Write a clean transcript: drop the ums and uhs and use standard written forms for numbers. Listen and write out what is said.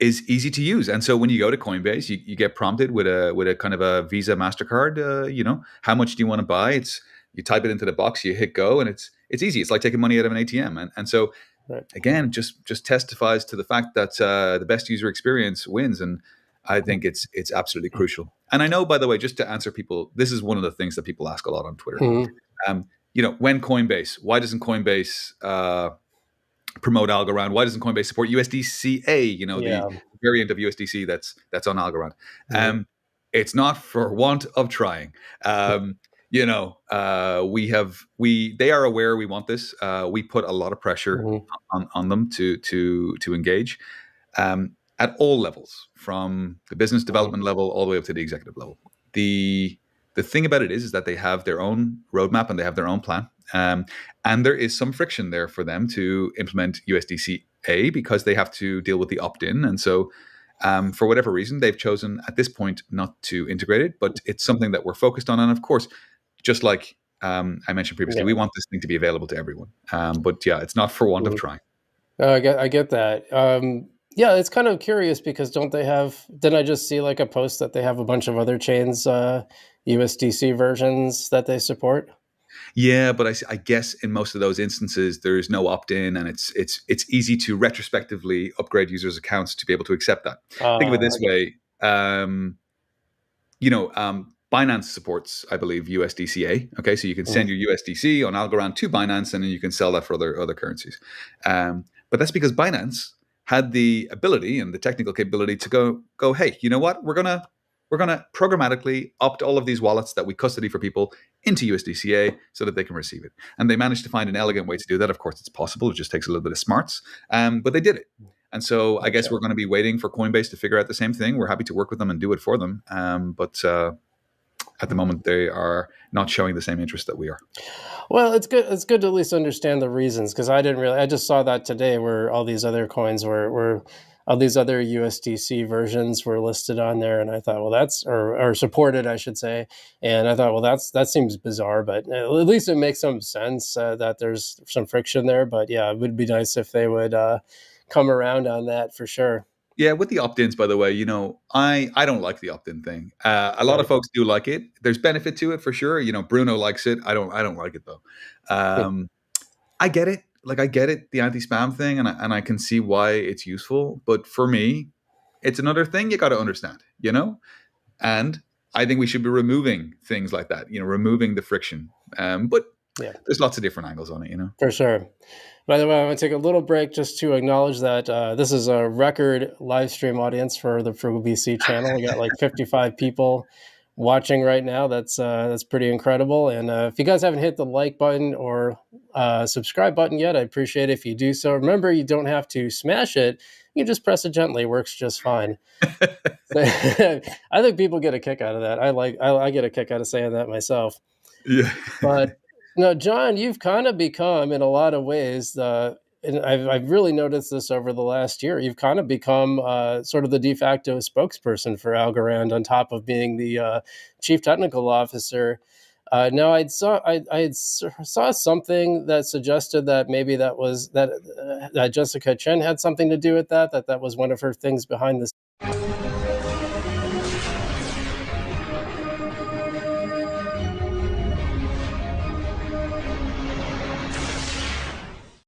is easy to use. And so when you go to Coinbase, you get prompted with a kind of a Visa MasterCard. How much do you want to buy? You type it into the box, you hit go, and it's easy. It's like taking money out of an ATM. And so Right. again, just testifies to the fact that the best user experience wins. And I think it's absolutely crucial. And I know, by the way, just to answer people, this is one of the things that people ask a lot on Twitter. Mm-hmm. When Coinbase, why doesn't Coinbase promote Algorand? Why doesn't Coinbase support usdc-a? The variant of USDC that's on Algorand. Mm-hmm. It's not for want of trying. They are aware we want this. We put a lot of pressure on them to engage at all levels, from the business development level all the way up to the executive level. The thing about it is that they have their own roadmap and they have their own plan. And there is some friction there for them to implement USDC-a because they have to deal with the opt-in. And so for whatever reason, they've chosen at this point not to integrate it, but it's something that we're focused on. And of course, just like I mentioned previously, we want this thing to be available to everyone. But yeah, it's not for want of trying. I get that. Yeah, it's kind of curious because didn't I just see like a post that they have a bunch of other chains, USDC versions that they support? Yeah, but I guess in most of those instances, there's no opt-in, and it's easy to retrospectively upgrade users' accounts to be able to accept that. Think of it this way. Binance supports, I believe, USDC-a. Okay, so you can send your USDC on Algorand to Binance, and then you can sell that for other currencies. But that's because Binance had the ability and the technical capability to go, hey, you know what? We're gonna programmatically opt all of these wallets that we custody for people into USDC-a so that they can receive it. And they managed to find an elegant way to do that. Of course, it's possible. It just takes a little bit of smarts. But they did it. And so I guess we're going to be waiting for Coinbase to figure out the same thing. We're happy to work with them and do it for them. But at the moment, they are not showing the same interest that we are. Well, it's good. It's good to at least understand the reasons, because I just saw that today where all these other coins all these other USDC versions were listed on there, and I thought, well, that's or supported, I should say. And I thought, well, that seems bizarre, but at least it makes some sense that there's some friction there. But yeah, it would be nice if they would come around on that for sure. Yeah, with the opt-ins, by the way, I don't like the opt-in thing. A lot of folks do like it. There's benefit to it for sure. Bruno likes it. I don't like it though. I get it. I get it, the anti-spam thing, and I can see why it's useful. But for me, it's another thing you got to understand, And I think we should be removing things like that, removing the friction. But there's lots of different angles on it, For sure. By the way, I'm going to take a little break just to acknowledge that this is a record live stream audience for the Frugal BC channel. We got like 55 people watching right now. That's pretty incredible. And if you guys haven't hit the like button or subscribe button yet, I'd appreciate it if you do so. Remember, you don't have to smash it. You can just press it gently. It works just fine. I think people get a kick out of that. I get a kick out of saying that myself. Yeah. But no, John, you've kind of become, in a lot of ways, and I've really noticed this over the last year, you've kind of become sort of the de facto spokesperson for Algorand on top of being the chief technical officer. Now, I saw something that suggested that maybe that Jessica Chen had something to do with that was one of her things behind the